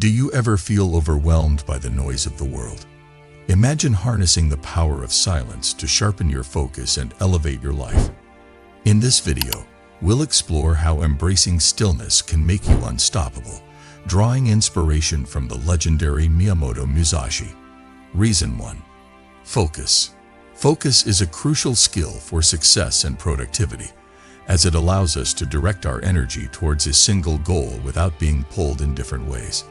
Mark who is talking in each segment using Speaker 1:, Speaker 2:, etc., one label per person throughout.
Speaker 1: Do you ever feel overwhelmed by the noise of the world? Imagine harnessing the power of silence to sharpen your focus and elevate your life. In this video, we'll explore how embracing stillness can make you unstoppable, drawing inspiration from the legendary Miyamoto Musashi. Reason 1. Focus. Focus is a crucial skill for success and productivity, as it allows us to direct our energy towards a single goal without being pulled in different ways.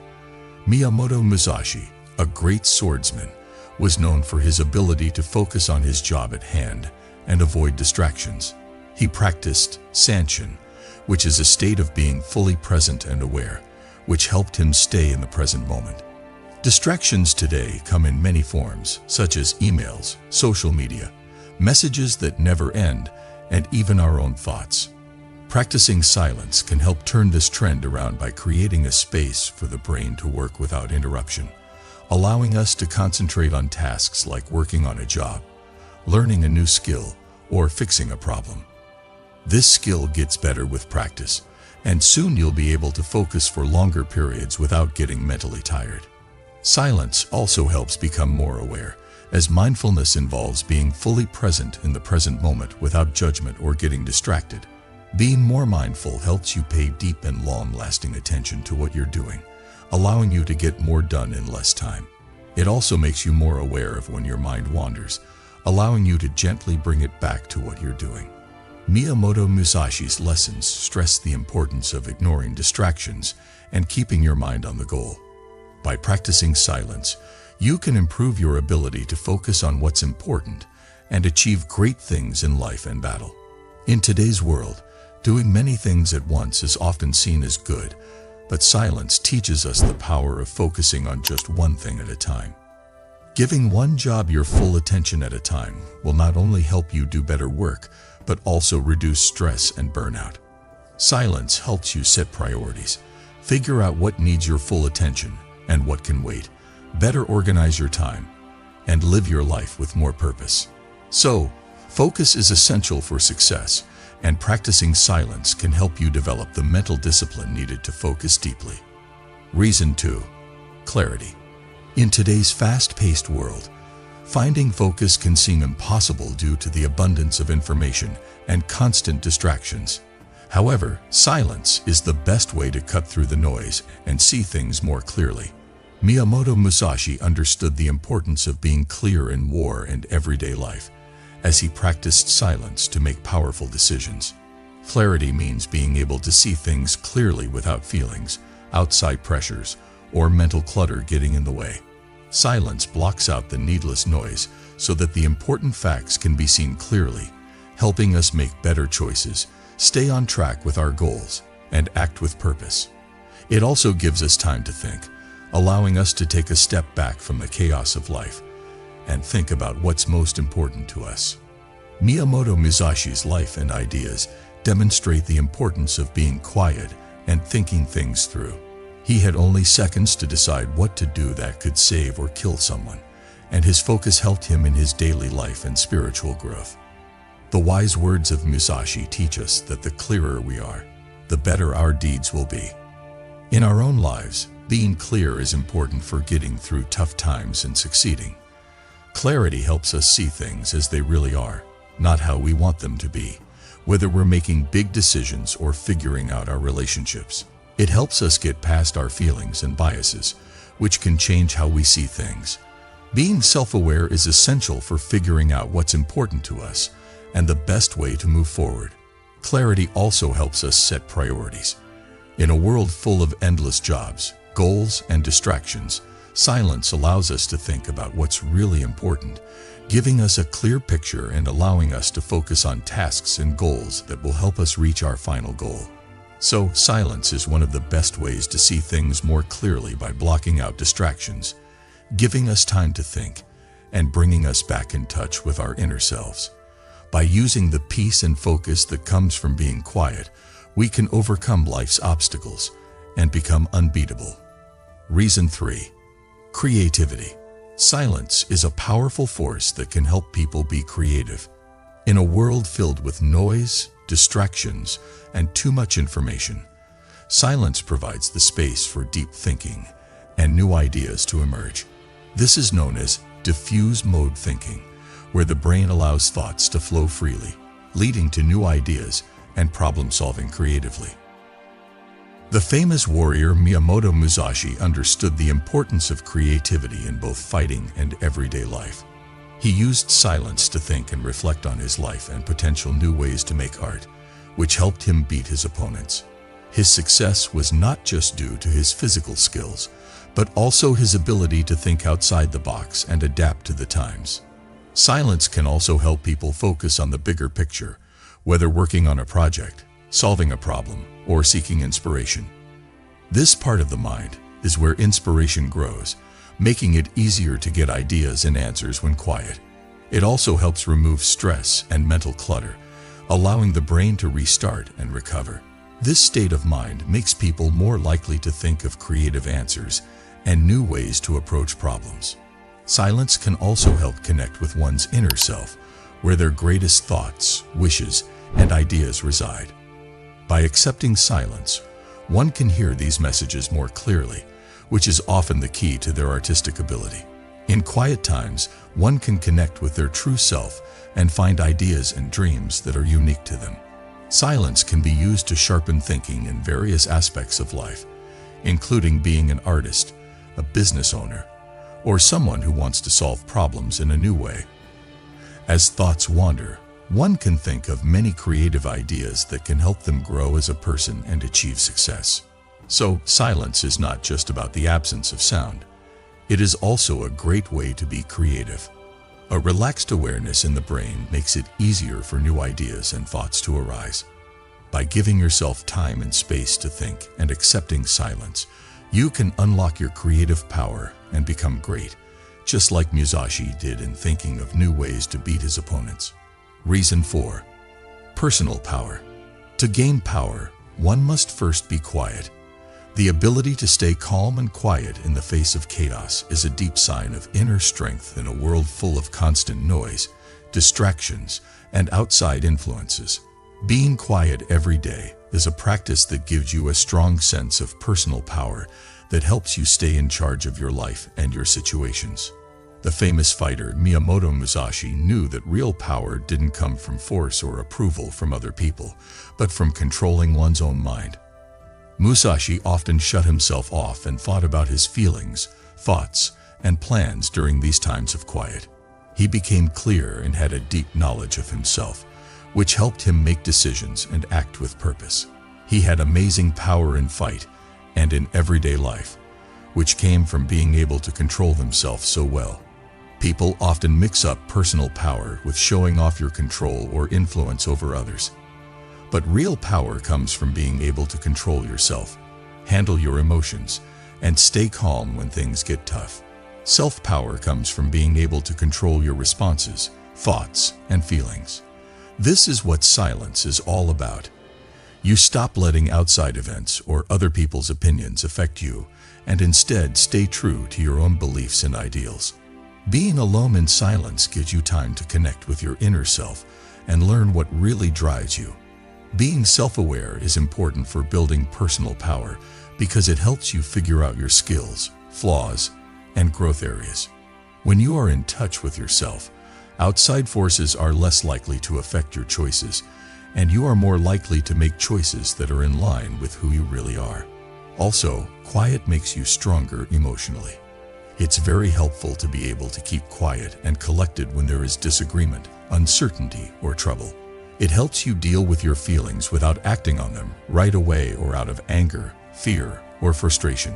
Speaker 1: Miyamoto Musashi, a great swordsman, was known for his ability to focus on his job at hand and avoid distractions. He practiced sharpen, which is a state of being fully present and aware, which helped him stay in the present moment. Distractions today come in many forms, such as emails, social media, messages that never end, and even our own thoughts. Practicing silence can help turn this trend around by creating a space for the brain to work without interruption, allowing us to concentrate on tasks like working on a job, learning a new skill, or fixing a problem. This skill gets better with practice, and soon you'll be able to focus for longer periods without getting mentally tired. Silence also helps become more aware, as mindfulness involves being fully present in the present moment without judgment or getting distracted. Being more mindful helps you pay deep and long-lasting attention to what you're doing, allowing you to get more done in less time. It also makes you more aware of when your mind wanders, allowing you to gently bring it back to what you're doing. Miyamoto Musashi's lessons stress the importance of ignoring distractions and keeping your mind on the goal. By practicing silence, you can improve your ability to focus on what's important and achieve great things in life and battle. In today's world, doing many things at once is often seen as good, but silence teaches us the power of focusing on just one thing at a time. Giving one job your full attention at a time will not only help you do better work, but also reduce stress and burnout. Silence helps you set priorities, figure out what needs your full attention and what can wait, better organize your time, and live your life with more purpose. So, focus is essential for success, and practicing silence can help you develop the mental discipline needed to focus deeply. Reason 2. Clarity. In today's fast-paced world, finding focus can seem impossible due to the abundance of information and constant distractions. However, silence is the best way to cut through the noise and see things more clearly. Miyamoto Musashi understood the importance of being clear in war and everyday life, as he practiced silence to make powerful decisions. Clarity means being able to see things clearly without feelings, outside pressures, or mental clutter getting in the way. Silence blocks out the needless noise so that the important facts can be seen clearly, helping us make better choices, stay on track with our goals, and act with purpose. It also gives us time to think, allowing us to take a step back from the chaos of life and think about what's most important to us. Miyamoto Musashi's life and ideas demonstrate the importance of being quiet and thinking things through. He had only seconds to decide what to do that could save or kill someone, and his focus helped him in his daily life and spiritual growth. The wise words of Musashi teach us that the clearer we are, the better our deeds will be. In our own lives, being clear is important for getting through tough times and succeeding. Clarity helps us see things as they really are, not how we want them to be, whether we're making big decisions or figuring out our relationships. It helps us get past our feelings and biases, which can change how we see things. Being self-aware is essential for figuring out what's important to us and the best way to move forward. Clarity also helps us set priorities. In a world full of endless jobs, goals, and distractions, silence allows us to think about what's really important, giving us a clear picture and allowing us to focus on tasks and goals that will help us reach our final goal. So, silence is one of the best ways to see things more clearly by blocking out distractions, giving us time to think, and bringing us back in touch with our inner selves. By using the peace and focus that comes from being quiet, we can overcome life's obstacles and become unbeatable. Reason 3. Creativity. Silence is a powerful force that can help people be creative. In a world filled with noise, distractions, and too much information, silence provides the space for deep thinking and new ideas to emerge. This is known as diffuse mode thinking, where the brain allows thoughts to flow freely, leading to new ideas and problem-solving creatively. The famous warrior Miyamoto Musashi understood the importance of creativity in both fighting and everyday life. He used silence to think and reflect on his life and potential new ways to make art, which helped him beat his opponents. His success was not just due to his physical skills, but also his ability to think outside the box and adapt to the times. Silence can also help people focus on the bigger picture, whether working on a project, solving a problem, or seeking inspiration. This part of the mind is where inspiration grows, making it easier to get ideas and answers when quiet. It also helps remove stress and mental clutter, allowing the brain to restart and recover. This state of mind makes people more likely to think of creative answers and new ways to approach problems. Silence can also help connect with one's inner self, where their greatest thoughts, wishes, and ideas reside. By accepting silence, one can hear these messages more clearly, which is often the key to their artistic ability. In quiet times, one can connect with their true self and find ideas and dreams that are unique to them. Silence can be used to sharpen thinking in various aspects of life, including being an artist, a business owner, or someone who wants to solve problems in a new way. As thoughts wander, one can think of many creative ideas that can help them grow as a person and achieve success. So, silence is not just about the absence of sound. It is also a great way to be creative. A relaxed awareness in the brain makes it easier for new ideas and thoughts to arise. By giving yourself time and space to think and accepting silence, you can unlock your creative power and become great, just like Musashi did in thinking of new ways to beat his opponents. Reason 4. Personal power. To gain power, one must first be quiet. The ability to stay calm and quiet in the face of chaos is a deep sign of inner strength in a world full of constant noise, distractions, and outside influences. Being quiet every day is a practice that gives you a strong sense of personal power that helps you stay in charge of your life and your situations. The famous fighter Miyamoto Musashi knew that real power didn't come from force or approval from other people, but from controlling one's own mind. Musashi often shut himself off and thought about his feelings, thoughts, and plans during these times of quiet. He became clear and had a deep knowledge of himself, which helped him make decisions and act with purpose. He had amazing power in fight and in everyday life, which came from being able to control themselves so well. People often mix up personal power with showing off your control or influence over others. But real power comes from being able to control yourself, handle your emotions, and stay calm when things get tough. Self-power comes from being able to control your responses, thoughts, and feelings. This is what silence is all about. You stop letting outside events or other people's opinions affect you, and instead stay true to your own beliefs and ideals. Being alone in silence gives you time to connect with your inner self and learn what really drives you. Being self-aware is important for building personal power because it helps you figure out your skills, flaws, and growth areas. When you are in touch with yourself, outside forces are less likely to affect your choices, and you are more likely to make choices that are in line with who you really are. Also, quiet makes you stronger emotionally. It's very helpful to be able to keep quiet and collected when there is disagreement, uncertainty, or trouble. It helps you deal with your feelings without acting on them right away or out of anger, fear, or frustration.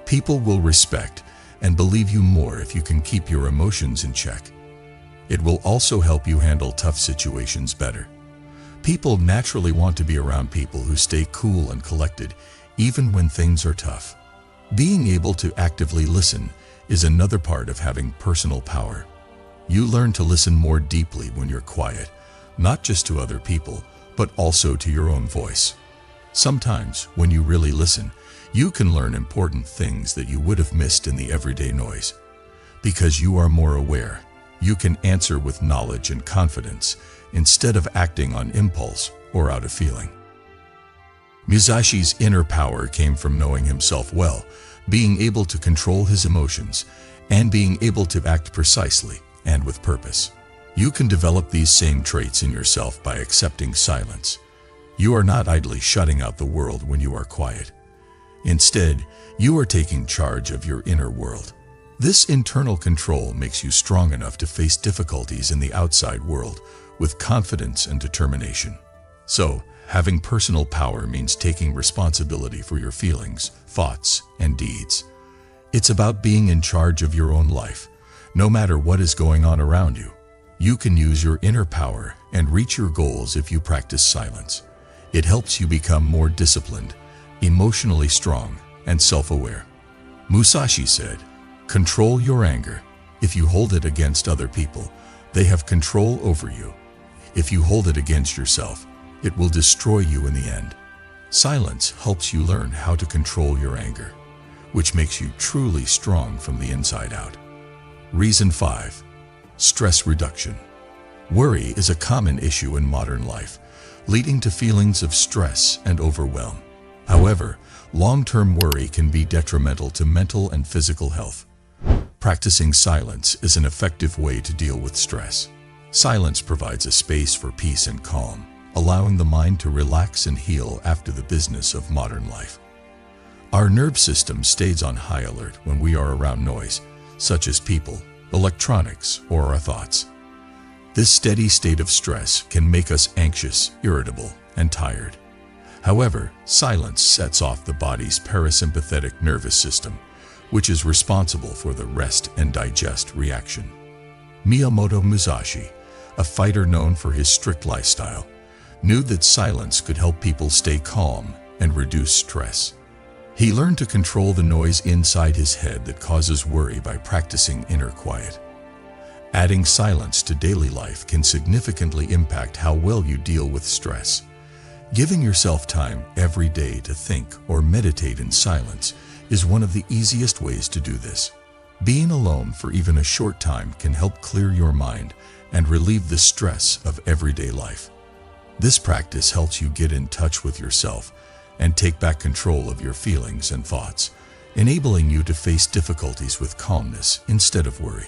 Speaker 1: People will respect and believe you more if you can keep your emotions in check. It will also help you handle tough situations better. People naturally want to be around people who stay cool and collected, even when things are tough. Being able to actively listen is another part of having personal power. You learn to listen more deeply when you're quiet, not just to other people, but also to your own voice. Sometimes, when you really listen, you can learn important things that you would have missed in the everyday noise. Because you are more aware, you can answer with knowledge and confidence instead of acting on impulse or out of feeling. Musashi's inner power came from knowing himself well, being able to control his emotions, and being able to act precisely and with purpose. You can develop these same traits in yourself by accepting silence. You are not idly shutting out the world when you are quiet. Instead, you are taking charge of your inner world. This internal control makes you strong enough to face difficulties in the outside world with confidence and determination. So, having personal power means taking responsibility for your feelings, thoughts, and deeds. It's about being in charge of your own life, no matter what is going on around you. You can use your inner power and reach your goals if you practice silence. It helps you become more disciplined, emotionally strong, and self-aware. Musashi said, "Control your anger. If you hold it against other people, they have control over you. If you hold it against yourself, it will destroy you in the end." Silence helps you learn how to control your anger, which makes you truly strong from the inside out. Reason 5. Stress reduction. Worry is a common issue in modern life, leading to feelings of stress and overwhelm. However, long-term worry can be detrimental to mental and physical health. Practicing silence is an effective way to deal with stress. Silence provides a space for peace and calm, allowing the mind to relax and heal after the business of modern life. Our nerve system stays on high alert when we are around noise, such as people, electronics, or our thoughts. This steady state of stress can make us anxious, irritable, and tired. However, silence sets off the body's parasympathetic nervous system, which is responsible for the rest and digest reaction. Miyamoto Musashi, a fighter known for his strict lifestyle, knew that silence could help people stay calm and reduce stress. He learned to control the noise inside his head that causes worry by practicing inner quiet. Adding silence to daily life can significantly impact how well you deal with stress. Giving yourself time every day to think or meditate in silence is one of the easiest ways to do this. Being alone for even a short time can help clear your mind and relieve the stress of everyday life. This practice helps you get in touch with yourself and take back control of your feelings and thoughts, enabling you to face difficulties with calmness instead of worry.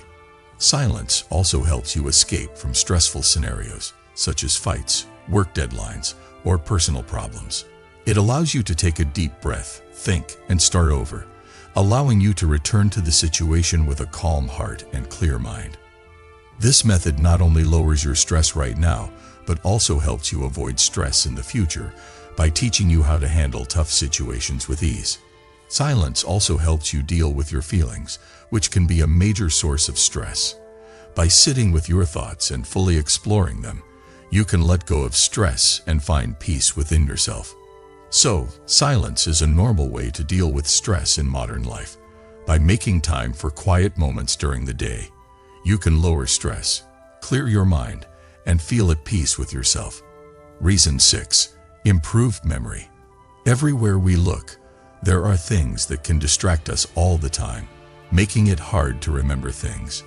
Speaker 1: Silence also helps you escape from stressful scenarios, such as fights, work deadlines, or personal problems. It allows you to take a deep breath, think, and start over, allowing you to return to the situation with a calm heart and clear mind. This method not only lowers your stress right now, but also helps you avoid stress in the future by teaching you how to handle tough situations with ease. Silence also helps you deal with your feelings, which can be a major source of stress. By sitting with your thoughts and fully exploring them, you can let go of stress and find peace within yourself. So, silence is a normal way to deal with stress in modern life. By making time for quiet moments during the day, you can lower stress, clear your mind, and feel at peace with yourself. Reason 6. Improved memory. Everywhere we look, there are things that can distract us all the time, making it hard to remember things.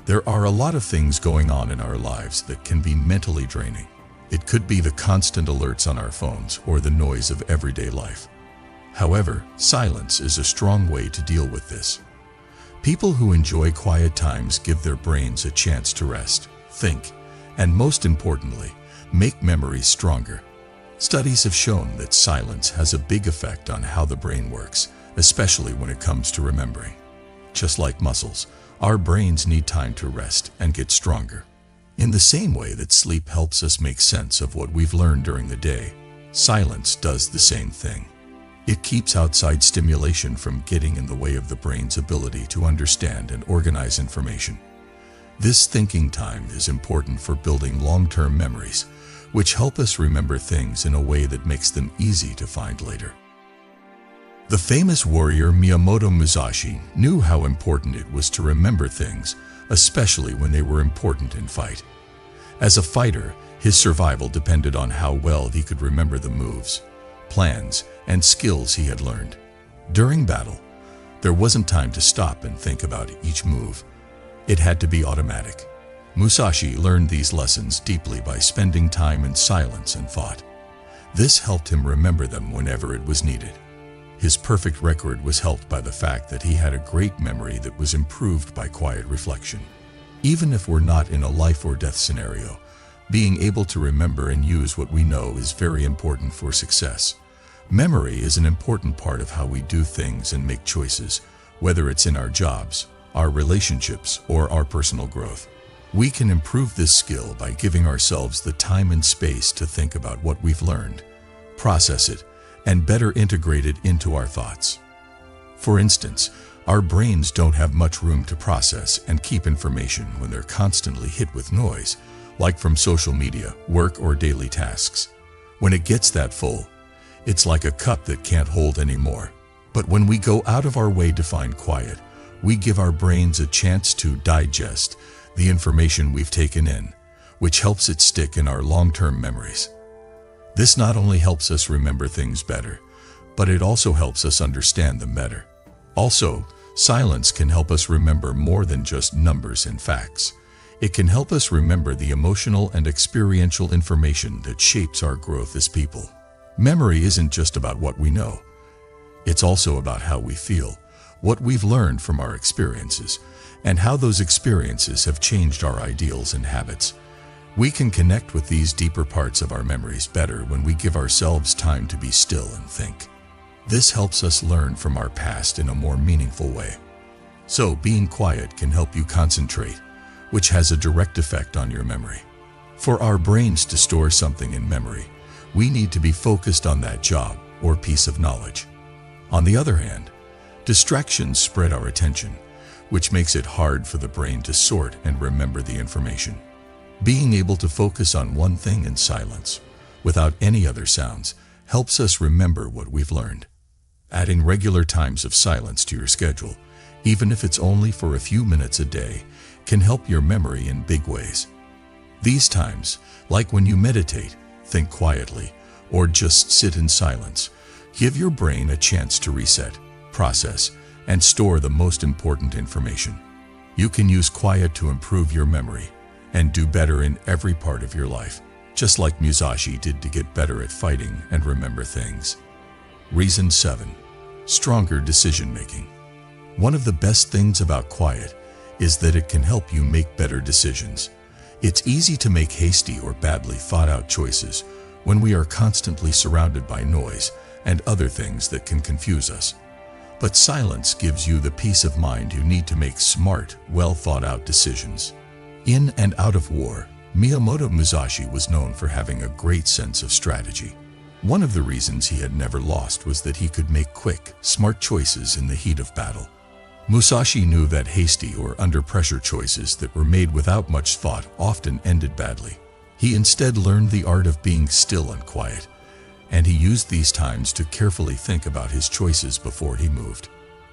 Speaker 1: There are a lot of things going on in our lives that can be mentally draining. It could be the constant alerts on our phones or the noise of everyday life. However, silence is a strong way to deal with this. People who enjoy quiet times give their brains a chance to rest, think, and most importantly, make memories stronger. Studies have shown that silence has a big effect on how the brain works, especially when it comes to remembering. Just like muscles, our brains need time to rest and get stronger. In the same way that sleep helps us make sense of what we've learned during the day, silence does the same thing. It keeps outside stimulation from getting in the way of the brain's ability to understand and organize information. This thinking time is important for building long-term memories, which help us remember things in a way that makes them easy to find later. The famous warrior Miyamoto Musashi knew how important it was to remember things, especially when they were important in fight. As a fighter, his survival depended on how well he could remember the moves, plans, and skills he had learned. During battle, there wasn't time to stop and think about each move. It had to be automatic. Musashi learned these lessons deeply by spending time in silence and thought. This helped him remember them whenever it was needed. His perfect record was helped by the fact that he had a great memory that was improved by quiet reflection. Even if we're not in a life or death scenario, being able to remember and use what we know is very important for success. Memory is an important part of how we do things and make choices, whether it's in our jobs, our relationships, or our personal growth. We can improve this skill by giving ourselves the time and space to think about what we've learned, process it, and better integrate it into our thoughts. For instance, our brains don't have much room to process and keep information when they're constantly hit with noise, like from social media, work, or daily tasks. When it gets that full, it's like a cup that can't hold any more. But when we go out of our way to find quiet, we give our brains a chance to digest the information we've taken in, which helps it stick in our long-term memories. This not only helps us remember things better, but it also helps us understand them better. Also, silence can help us remember more than just numbers and facts. It can help us remember the emotional and experiential information that shapes our growth as people. Memory isn't just about what we know. It's also about how we feel, what we've learned from our experiences, and how those experiences have changed our ideals and habits. We can connect with these deeper parts of our memories better when we give ourselves time to be still and think. This helps us learn from our past in a more meaningful way. So, being quiet can help you concentrate, which has a direct effect on your memory. For our brains to store something in memory, we need to be focused on that job or piece of knowledge. On the other hand, distractions spread our attention, which makes it hard for the brain to sort and remember the information. Being able to focus on one thing in silence, without any other sounds, helps us remember what we've learned. Adding regular times of silence to your schedule, even if it's only for a few minutes a day, can help your memory in big ways. These times, like when you meditate, think quietly, or just sit in silence, give your brain a chance to reset, process, and store the most important information. You can use quiet to improve your memory and do better in every part of your life, just like Musashi did to get better at fighting and remember things. Reason 7. Stronger decision-making. One of the best things about quiet is that it can help you make better decisions. It's easy to make hasty or badly thought-out choices when we are constantly surrounded by noise and other things that can confuse us. But silence gives you the peace of mind you need to make smart, well-thought-out decisions. In and out of war, Miyamoto Musashi was known for having a great sense of strategy. One of the reasons he had never lost was that he could make quick, smart choices in the heat of battle. Musashi knew that hasty or under-pressure choices that were made without much thought often ended badly. He instead learned the art of being still and quiet, and he used these times to carefully think about his choices before he moved.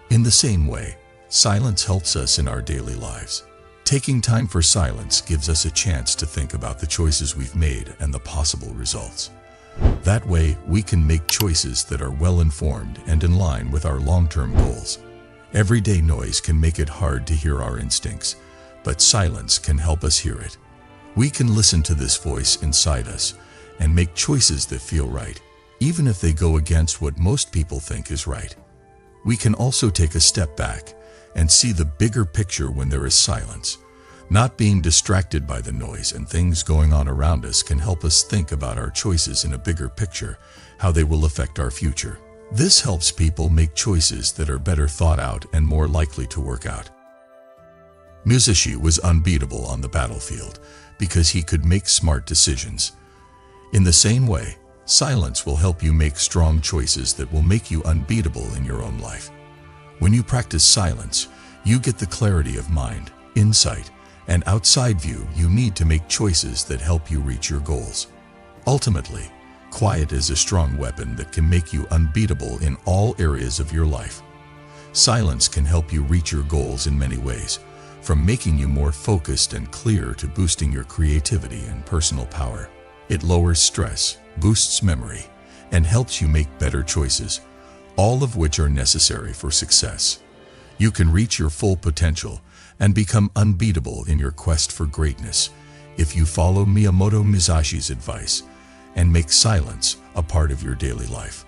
Speaker 1: In the same way, silence helps us in our daily lives. Taking time for silence gives us a chance to think about the choices we've made and the possible results. That way, we can make choices that are well-informed and in line with our long-term goals. Everyday noise can make it hard to hear our instincts, but silence can help us hear it. We can listen to this voice inside us and make choices that feel right, even if they go against what most people think is right. We can also take a step back and see the bigger picture when there is silence. Not being distracted by the noise and things going on around us can help us think about our choices in a bigger picture, how they will affect our future. This helps people make choices that are better thought out and more likely to work out. Musashi was unbeatable on the battlefield because he could make smart decisions. In the same way, silence will help you make strong choices that will make you unbeatable in your own life. When you practice silence, you get the clarity of mind, insight, and outside view you need to make choices that help you reach your goals. Ultimately, quiet is a strong weapon that can make you unbeatable in all areas of your life. Silence can help you reach your goals in many ways, from making you more focused and clear to boosting your creativity and personal power. It lowers stress, boosts memory, and helps you make better choices, all of which are necessary for success. You can reach your full potential and become unbeatable in your quest for greatness if you follow Miyamoto Musashi's advice and make silence a part of your daily life.